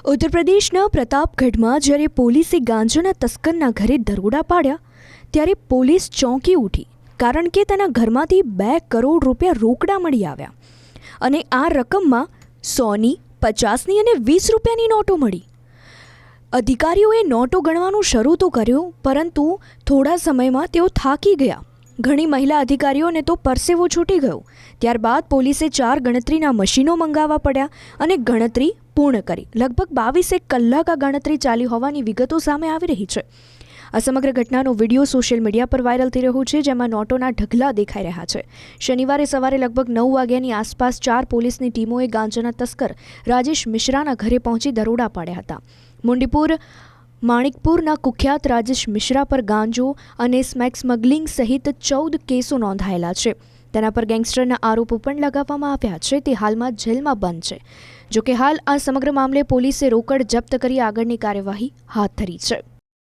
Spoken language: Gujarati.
ઉત્તર પ્રદેશના પ્રતાપગઢમાં જ્યારે પોલીસે ગાંજાના તસ્કરના ઘરે દરોડા પાડ્યા ત્યારે પોલીસ ચોંકી ઉઠી, કારણ કે તેના ઘરમાંથી 2 કરોડ રૂપિયા રોકડા મળી આવ્યા અને આ રકમમાં 100ની, 50ની અને 20 રૂપિયાની નોટો મળી. અધિકારીઓએ નોટો ગણવાનું શરૂ તો કર્યું, પરંતુ થોડા સમયમાં તેઓ થાકી ગયા. ઘણી મહિલા અધિકારીઓને તો પરસેવો છૂટી ગયો. ત્યારબાદ પોલીસે 4 ગણતરીના મશીનો મંગાવવા પડ્યા અને ગણતરી પૂર્ણ કરી. લગભગ 22 કલાક આ ગણતરી ચાલી હોવાની વિગતો સામે આવી રહી છે. આ સમગ્ર ઘટનાનો વિડીયો સોશિયલ મીડિયા પર વાયરલ થઈ રહ્યો છે, જેમાં નોટોના ઢગલા દેખાઈ રહ્યા છે. શનિવારે સવારે લગભગ 9 વાગ્યાની આસપાસ 4 પોલીસની ટીમોએ ગાંજાના તસ્કર રાજેશ મિશ્રાના ઘરે પહોંચી દરોડા પાડ્યા હતા. મુંડીપુર માણિકપુરના કુખ્યાત રાજેશ મિશ્રા પર ગાંજો અને સ્મગલિંગ સહિત 14 કેસો નોંધાયેલા છે. તેના પર ગેંગસ્ટરના આરોપો પણ લગાવવામાં આવ્યા છે. તે હાલમાં જેલમાં બંધ છે. જોકે હાલ આ સમગ્ર મામલે પોલીસે રોકડ જપ્ત કરી આગળની કાર્યવાહી હાથ ધરી છે.